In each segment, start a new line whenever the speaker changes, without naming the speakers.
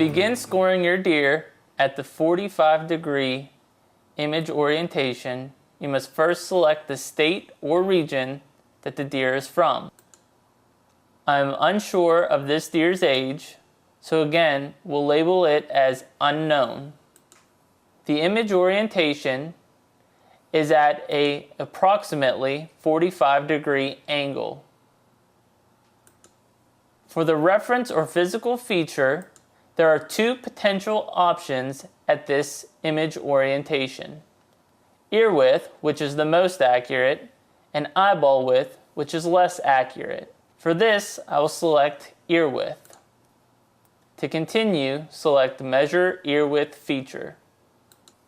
begin scoring your deer at the 45-degree image orientation, you must first select the state or region that the deer is from. I'm unsure of this deer's age, so again, we'll label it as unknown. The image orientation is at a approximately 45-degree angle. For the reference or physical feature, there are two potential options at this image orientation: ear width, which is the most accurate, and eyeball width, which is less accurate. For this, I will select ear width. To continue, select Measure Ear Width feature.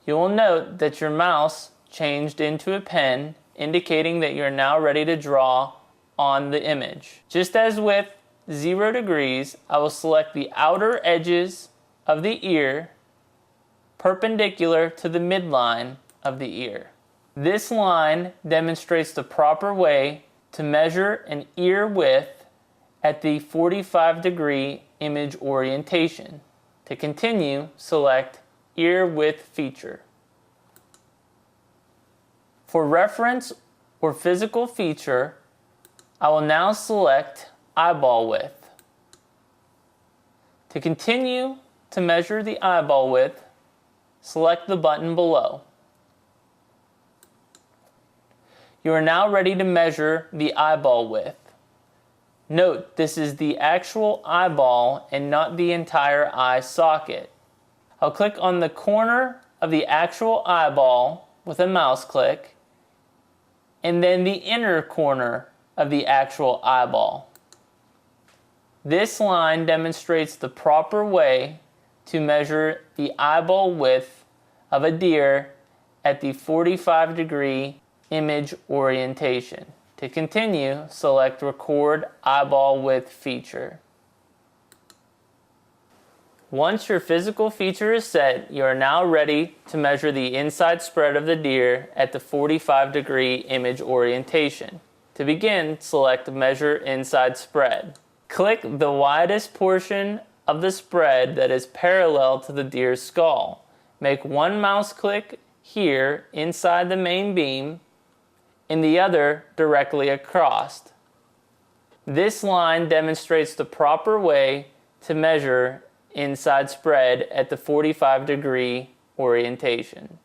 You will note that your mouse changed into a pen, indicating that you are now ready to draw on the image. Just as with 0 degrees, I will select the outer edges of the ear perpendicular to the midline of the ear. This line demonstrates the proper way to measure an ear width at the 45-degree image orientation. To continue, select Ear Width feature. For reference or physical feature, I will now select eyeball width. To continue to measure the eyeball width, select the button below. You are now ready to measure the eyeball width. Note, this is the actual eyeball and not the entire eye socket. I'll click on the corner of the actual eyeball with a mouse click, and then the inner corner of the actual eyeball. This line demonstrates the proper way to measure the eyeball width of a deer at the 45-degree image orientation. To continue, select Record Eyeball Width feature. Once your physical feature is set, you are now ready to measure the inside spread of the deer at the 45-degree image orientation. To begin, select Measure Inside Spread. Click the widest portion of the spread that is parallel to the deer's skull. Make one mouse click here inside the main beam and the other directly across. This line demonstrates the proper way to measure inside spread at the 45-degree orientation.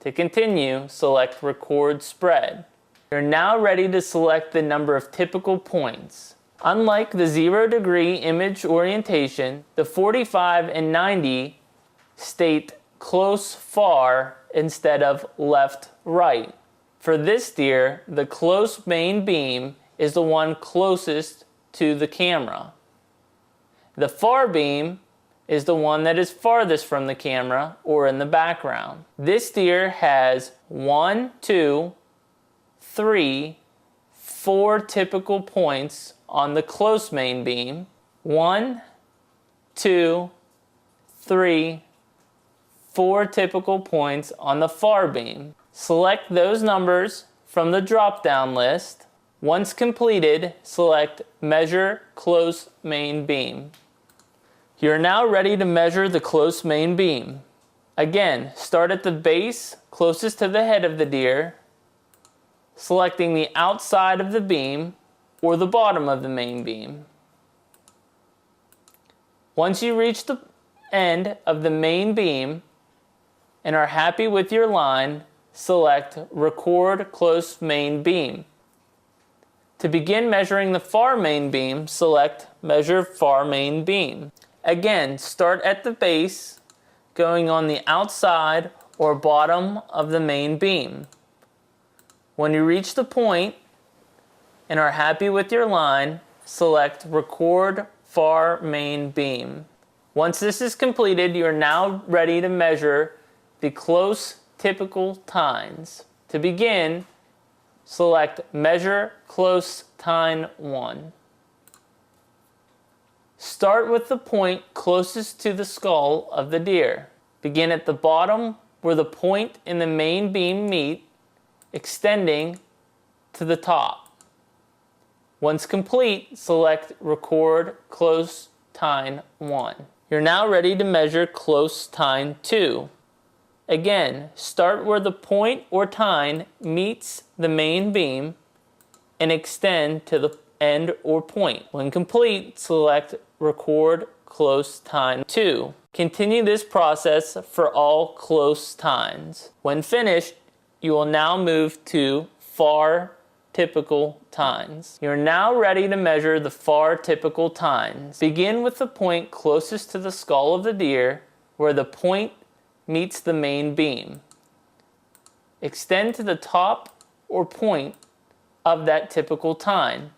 To continue, select Record Spread. You're now ready to select the number of typical points. Unlike the 0-degree image orientation, the 45 and 90 state close far instead of left right. For this deer, the close main beam is the one closest to the camera. The far beam is the one that is farthest from the camera or in the background. This deer has 1, 2, 3, 4 typical points on the close main beam. 1, 2, 3, 4 typical points on the far beam. Select those numbers from the drop-down list. Once completed, select Measure Close Main Beam. You are now ready to measure the close main beam. Again, start at the base closest to the head of the deer, selecting the outside of the beam or the bottom of the main beam. Once you reach the end of the main beam and are happy with your line, select Record Close Main Beam. To begin measuring the far main beam, select Measure Far Main Beam. Again, start at the base, going on the outside or bottom of the main beam. When you reach the point and are happy with your line, select Record Far Main Beam. Once this is completed, you are now ready to measure the close typical tines. To begin, select Measure Close Tine 1. Start with the point closest to the skull of the deer. Begin at the bottom where the point and the main beam meet, extending to the top. Once complete, select Record Close Tine 1. You're now ready to measure close tine 2. Again, start where the point or tine meets the main beam and extend to the end or point. When complete, select Record Close Tine 2. Continue this process for all close tines. When finished, you will now move to far typical tines. You're now ready to measure the far typical tines. Begin with the point closest to the skull of the deer, where the point meets the main beam. Extend to the top or point of that typical tine.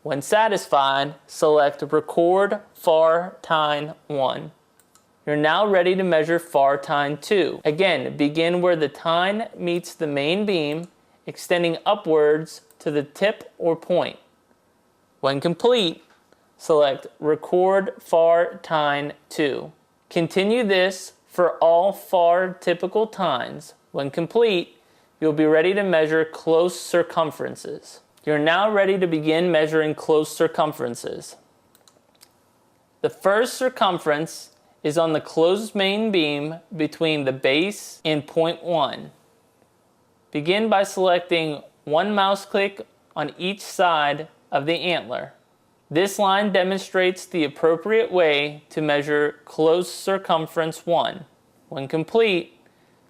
When satisfied, select Record Far Tine 1. You're now ready to measure far tine 2. Again, begin where the tine meets the main beam, extending upwards to the tip or point. When complete, select Record Far Tine 2. Continue this for all far typical tines. When complete, you'll be ready to measure close circumferences. You're now ready to begin measuring close circumferences. The first circumference is on the closed main beam between the base and point 1. Begin by selecting one mouse click on each side of the antler. This line demonstrates the appropriate way to measure close circumference 1. When complete,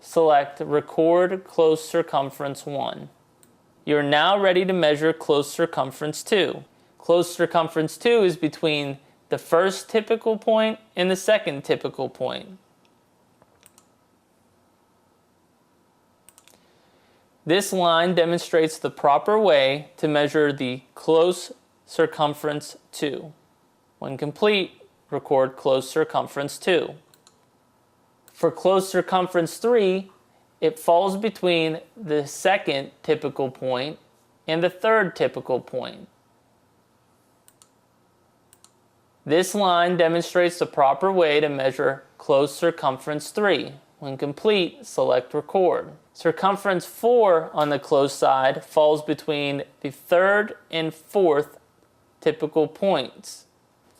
select Record Close Circumference 1. You're now ready to measure close circumference 2. Close circumference 2 is between the first typical point and the second typical point. This line demonstrates the proper way to measure the close circumference 2. When complete, record close circumference 2. For close circumference 3, it falls between the second typical point and the third typical point. This line demonstrates the proper way to measure close circumference 3. When complete, select Record. Circumference 4 on the close side falls between the third and fourth typical points.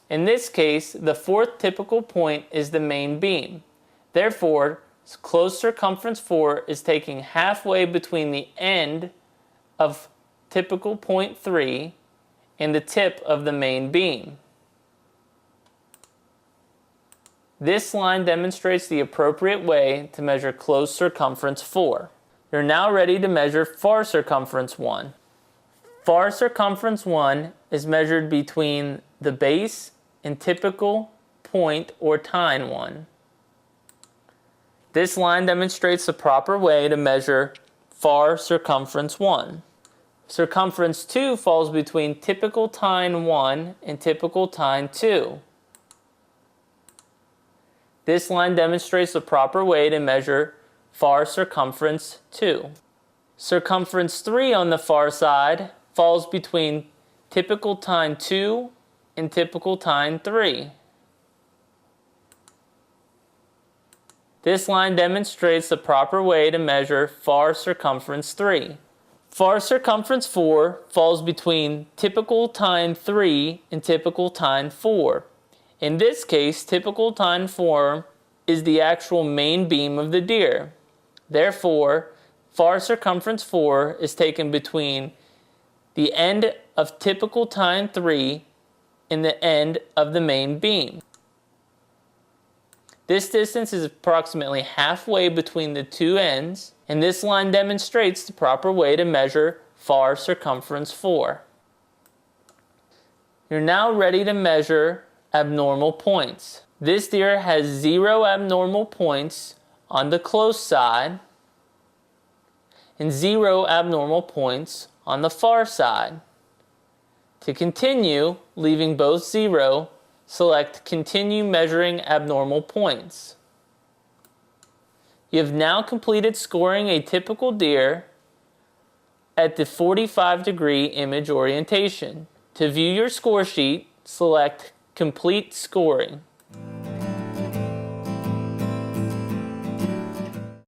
In this case, the fourth typical point is the main beam. Therefore, close circumference 4 is taking halfway between the end of typical point 3 and the tip of the main beam. This line demonstrates the appropriate way to measure close circumference 4. You're now ready to measure far circumference 1. Far circumference 1 is measured between the base and typical point or tine 1. This line demonstrates the proper way to measure far circumference 1. Circumference 2 falls between typical tine 1 and typical tine 2. This line demonstrates the proper way to measure far circumference 2. Circumference 3 on the far side falls between typical tine 2 and typical tine 3. This line demonstrates the proper way to measure far circumference 3. Far circumference 4 falls between typical tine 3 and typical tine 4. In this case, typical tine 4 is the actual main beam of the deer. Therefore, far circumference 4 is taken between the end of typical tine 3 and the end of the main beam. This distance is approximately halfway between the two ends, and this line demonstrates the proper way to measure far circumference 4. You're now ready to measure abnormal points. This deer has 0 abnormal points on the close side and 0 abnormal points on the far side. To continue, leaving both 0, select Continue Measuring Abnormal Points. You have now completed scoring a typical deer at the 45-degree image orientation. To view your score sheet, select Complete Scoring.